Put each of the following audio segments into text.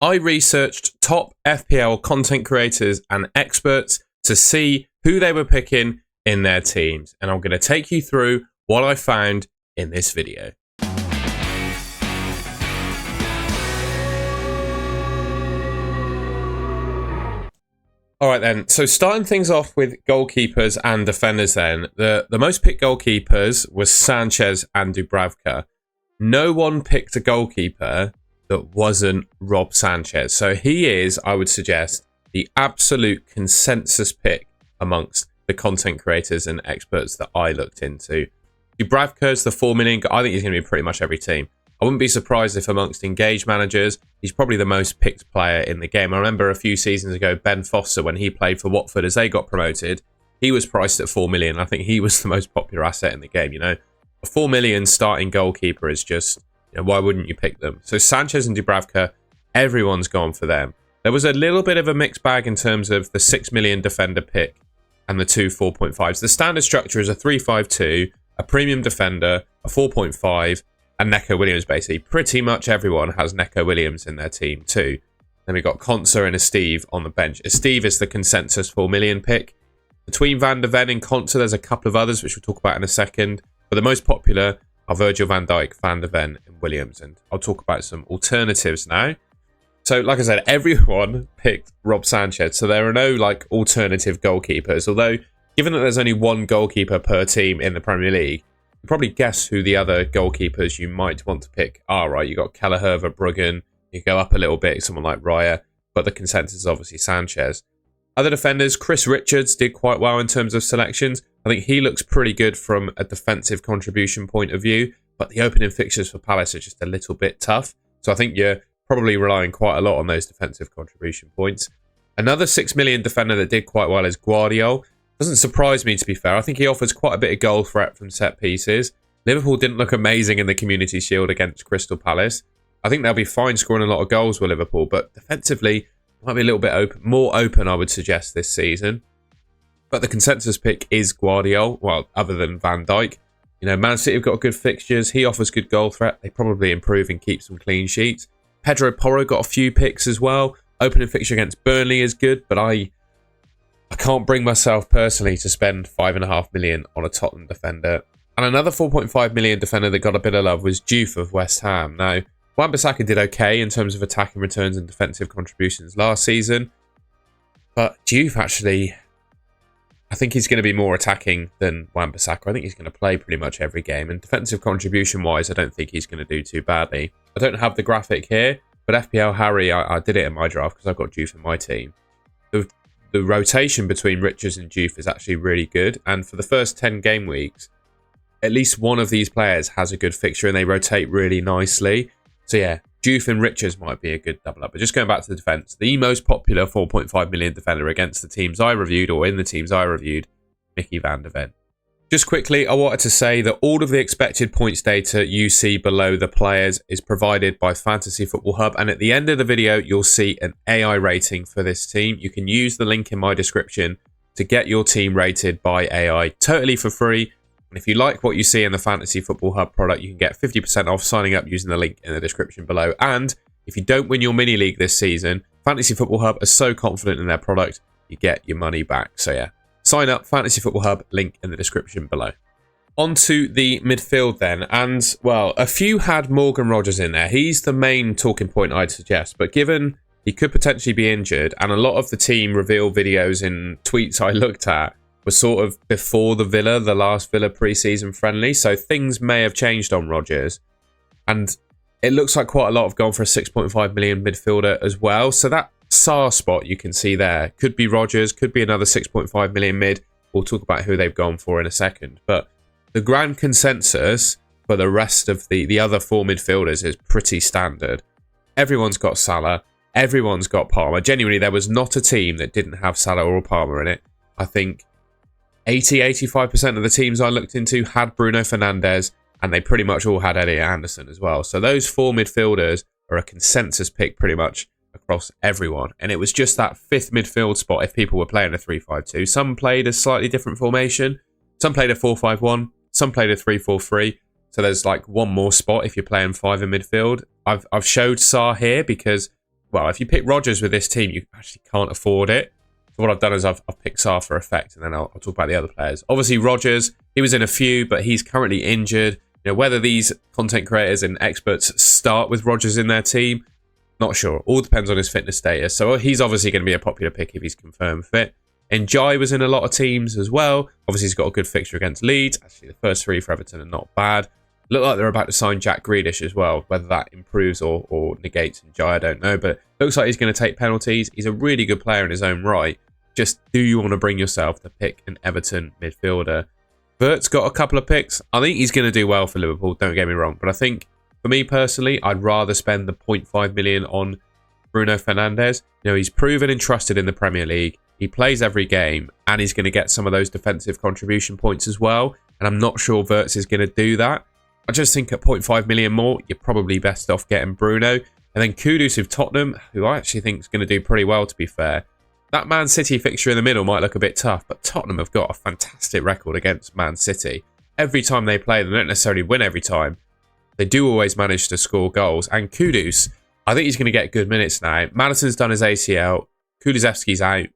I researched top FPL content creators and experts to see who they were picking in their teams. And I'm going to take you through what I found in this video. All right then, so starting things off with goalkeepers and defenders then. The most picked goalkeepers was Sanchez and Dubravka. No one picked a goalkeeper that wasn't Rob Sanchez. So he is, I would suggest, the absolute consensus pick amongst the content creators and experts that I looked into. Dubravka's the 4 million. I think he's going to be pretty much every team. I wouldn't be surprised if amongst engaged managers, he's probably the most picked player in the game. I remember a few seasons ago, Ben Foster, when he played for Watford as they got promoted, he was priced at 4 million. I think he was the most popular asset in the game. You know, a 4 million starting goalkeeper is just, you know, why wouldn't you pick them? So Sanchez and Dubravka, everyone's gone for them. There was a little bit of a mixed bag in terms of the 6 million defender pick and the two 4.5s. The standard structure is a 3-5-2, a premium defender, a 4.5, and Neco Williams, basically. Pretty much everyone has Neco Williams in their team too. Then we've got Konsa and a Steve on the bench. Steve is the consensus 4 million pick. Between Van der Ven and Konsa, there's a couple of others, which we'll talk about in a second. But the most popular are Virgil van Dijk, Van der Ven, and Williams. And I'll talk about some alternatives now. So, like I said, everyone picked Rob Sanchez. So there are no, like, alternative goalkeepers. Although, given that there's only one goalkeeper per team in the Premier League, probably guess who the other goalkeepers you might want to pick are, right? You got Kelleher, Verbruggen. You go up a little bit, someone like Raya, but the consensus is obviously Sanchez. Other defenders, Chris Richards did quite well in terms of selections. I think he looks pretty good from a defensive contribution point of view, but the opening fixtures for Palace are just a little bit tough. So I think you're probably relying quite a lot on those defensive contribution points. Another 6 million defender that did quite well is Guardiola. Doesn't surprise me, to be fair. I think he offers quite a bit of goal threat from set pieces. Liverpool didn't look amazing in the Community Shield against Crystal Palace. I think they'll be fine scoring a lot of goals with Liverpool, but defensively might be a little bit more open, I would suggest, this season. But the consensus pick is Guardiola, well, other than Van Dijk. You know, Man City have got good fixtures. He offers good goal threat. They probably improve and keep some clean sheets. Pedro Porro got a few picks as well. Opening fixture against Burnley is good, but I can't bring myself personally to spend 5.5 million on a Tottenham defender. And another 4.5 million defender that got a bit of love was Diouf of West Ham. Now, Wan-Bissaka did okay in terms of attacking returns and defensive contributions last season. But Diouf actually, I think he's going to be more attacking than Wan-Bissaka. I think he's going to play pretty much every game. And defensive contribution-wise, I don't think he's going to do too badly. I don't have the graphic here, but FPL Harry, I did it in my draft because I've got Diouf in my team. The rotation between Richards and Diouf is actually really good. And for the first 10 game weeks, at least one of these players has a good fixture and they rotate really nicely. So yeah, Diouf and Richards might be a good double up. But just going back to the defence, the most popular 4.5 million defender against the teams I reviewed, or in the teams I reviewed, Mickey van der Ven. Just quickly, I wanted to say that all of the expected points data you see below the players is provided by Fantasy Football Hub. And at the end of the video, you'll see an AI rating for this team. You can use the link in my description to get your team rated by AI totally for free. And if you like what you see in the Fantasy Football Hub product, you can get 50% off signing up using the link in the description below. And if you don't win your mini league this season, Fantasy Football Hub are so confident in their product, you get your money back. So yeah. Sign up, Fantasy Football Hub, link in the description below. On to the midfield then, and, well, a few had Morgan Rogers in there. He's the main talking point I'd suggest, but given he could potentially be injured, and a lot of the team reveal videos and tweets I looked at were sort of before the last Villa pre-season friendly, so things may have changed on Rogers. And it looks like quite a lot have gone for a 6.5 million midfielder as well, so that SAR spot you can see there could be Rogers, could be another 6.5 million mid. We'll talk about who they've gone for in a second. But the grand consensus for the rest of the other four midfielders is pretty standard. Everyone's got Salah, everyone's got Palmer. Genuinely, there was not a team that didn't have Salah or Palmer in it. I think 80-85% of the teams I looked into had Bruno Fernandes, and they pretty much all had Elliot Anderson as well. So those four midfielders are a consensus pick pretty much across everyone. And it was just that fifth midfield spot if people were playing a 3-5-2. Some played a slightly different formation. Some played a 4-5-1. Some played a 3-4-3. So there's like one more spot if you're playing five in midfield. I've showed Sar here because well, if you pick Rodgers with this team, you actually can't afford it. So what I've done is I've picked Salah for effect, and then I'll talk about the other players. Obviously, Rodgers, he was in a few, but he's currently injured. Whether these content creators and experts start with Rodgers in their team, not sure. All depends on his fitness status. So he's obviously going to be a popular pick if he's confirmed fit. Njai was in a lot of teams as well. Obviously, he's got a good fixture against Leeds. Actually, the first three for Everton are not bad. Look like they're about to sign Jack Grealish as well. Whether that improves or negates Njai, I don't know. But looks like he's going to take penalties. He's a really good player in his own right. Just do you want to bring yourself to pick an Everton midfielder? Bert's got a couple of picks. I think he's going to do well for Liverpool, don't get me wrong. But I think, for me personally, I'd rather spend the 0.5 million on Bruno Fernandes. He's proven and trusted in the Premier League. He plays every game, and he's going to get some of those defensive contribution points as well. And I'm not sure Wirtz is going to do that. I just think at 0.5 million more, you're probably best off getting Bruno. And then Kudus with Tottenham, who I actually think is going to do pretty well, to be fair. That Man City fixture in the middle might look a bit tough, but Tottenham have got a fantastic record against Man City. Every time they play, they don't necessarily win every time. They do always manage to score goals. And Kudus, I think he's going to get good minutes now. Maddison's done his ACL. Kulusevski's out.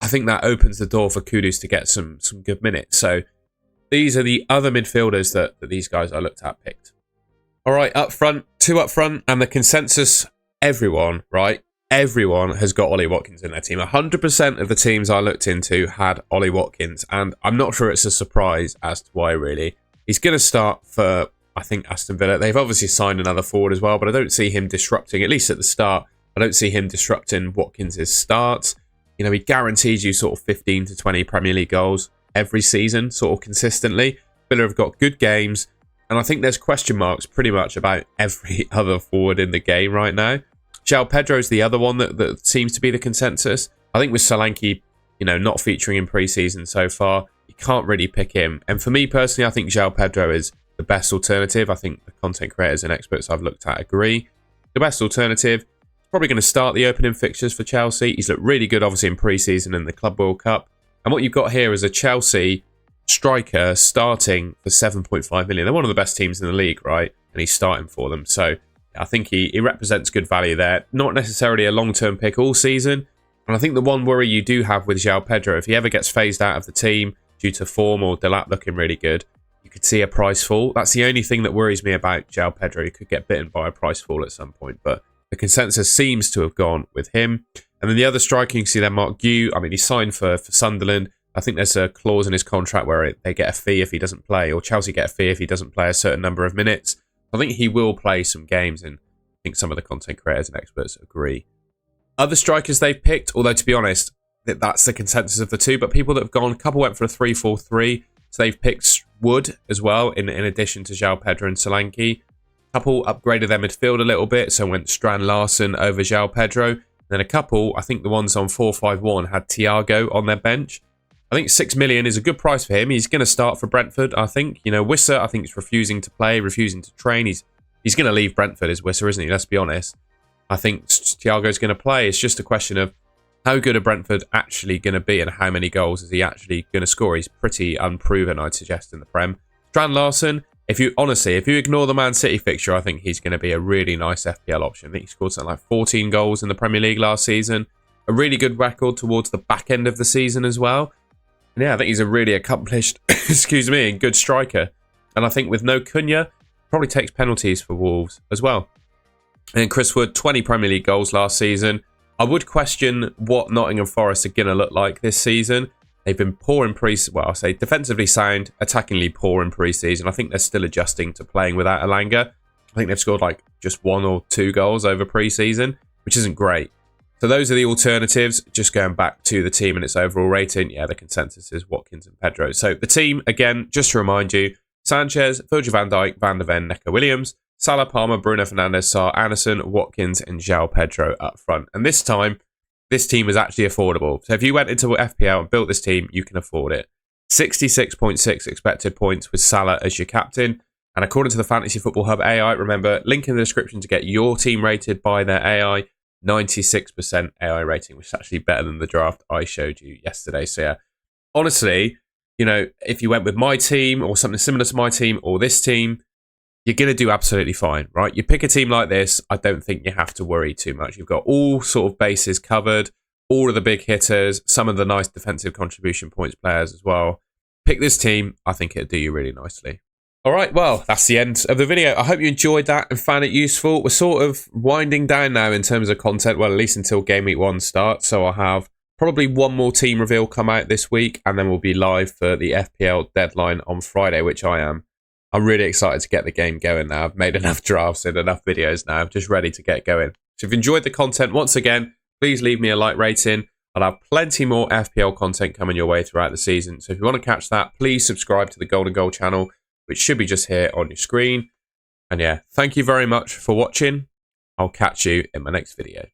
I think that opens the door for Kudus to get some good minutes. So these are the other midfielders that these guys I looked at picked. All right, up front, two up front, and the consensus, everyone, right? Everyone has got Ollie Watkins in their team. 100% of the teams I looked into had Ollie Watkins, and I'm not sure it's a surprise as to why, really. He's going to start for, I think, Aston Villa. They've obviously signed another forward as well, but I don't see him disrupting, at least at the start, I don't see him disrupting Watkins' starts. He guarantees you sort of 15 to 20 Premier League goals every season, sort of consistently. Villa have got good games, and I think there's question marks pretty much about every other forward in the game right now. João Pedro's the other one that seems to be the consensus. I think with Solanke, not featuring in pre-season so far, you can't really pick him. And for me personally, I think João Pedro is the best alternative. I think the content creators and experts I've looked at agree. The best alternative, probably going to start the opening fixtures for Chelsea. He's looked really good, obviously, in pre-season and the Club World Cup. And what you've got here is a Chelsea striker starting for 7.5 million. They're one of the best teams in the league, right? And he's starting for them. So I think he represents good value there. Not necessarily a long-term pick all season. And I think the one worry you do have with João Pedro, if he ever gets phased out of the team due to form or Delap looking really good, you could see a price fall. That's the only thing that worries me about João Pedro. He could get bitten by a price fall at some point. But the consensus seems to have gone with him. And then the other striker, you can see there, Mark Gue. I mean, he signed for Sunderland. I think there's a clause in his contract where they get a fee if he doesn't play, or Chelsea get a fee if he doesn't play a certain number of minutes. I think he will play some games, and I think some of the content creators and experts agree. Other strikers they've picked, although to be honest, that's the consensus of the two, but people that have gone, a couple went for a 3-4-3, so they've picked Wood as well, in addition to João Pedro and Solanke. A couple upgraded their midfield a little bit, so went Strand Larsen over João Pedro. And then a couple, I think the ones on 4-5-1 had Thiago on their bench. I think 6 million is a good price for him. He's going to start for Brentford, I think. Wissa, I think, is refusing to play, refusing to train. He's going to leave Brentford as Wissa, isn't he? Let's be honest. I think Thiago's going to play. It's just a question of how good are Brentford actually going to be and how many goals is he actually going to score. He's pretty unproven, I'd suggest, in the Prem. Strand Larsen, if you ignore the Man City fixture, I think he's going to be a really nice FPL option. I think he scored something like 14 goals in the Premier League last season. A really good record towards the back end of the season as well. And yeah, I think he's a really accomplished, and good striker. And I think with no Cunha, probably takes penalties for Wolves as well. And then Chris Wood, 20 Premier League goals last season. I would question what Nottingham Forest are going to look like this season. They've been poor in I'll say defensively sound, attackingly poor in pre-season. I think they're still adjusting to playing without Elanga. I think they've scored like just 1 or 2 goals over pre-season, which isn't great. So those are the alternatives. Just going back to the team and its overall rating, yeah, the consensus is Watkins and Pedro. So the team, again, just to remind you, Sanchez, Virgil van Dijk, Van der Ven, Neco Williams, Salah, Palmer, Bruno Fernandes, Sarr, Anderson, Watkins, and João Pedro up front. And this time, this team is actually affordable. So if you went into FPL and built this team, you can afford it. 66.6 expected points with Salah as your captain. And according to the Fantasy Football Hub AI, remember, link in the description to get your team rated by their AI. 96% AI rating, which is actually better than the draft I showed you yesterday. So yeah, honestly, if you went with my team or something similar to my team or this team, you're going to do absolutely fine, right? You pick a team like this, I don't think you have to worry too much. You've got all sort of bases covered, all of the big hitters, some of the nice defensive contribution points players as well. Pick this team, I think it'll do you really nicely. All right, well, that's the end of the video. I hope you enjoyed that and found it useful. We're sort of winding down now in terms of content, well, at least until Game Week 1 starts. So I'll have probably one more team reveal come out this week, and then we'll be live for the FPL deadline on Friday, which I am. I'm really excited to get the game going now. I've made enough drafts and enough videos now. I'm just ready to get going. So if you've enjoyed the content, once again, please leave me a like rating. I'll have plenty more FPL content coming your way throughout the season. So if you want to catch that, please subscribe to the Golden Goal channel, which should be just here on your screen. And yeah, thank you very much for watching. I'll catch you in my next video.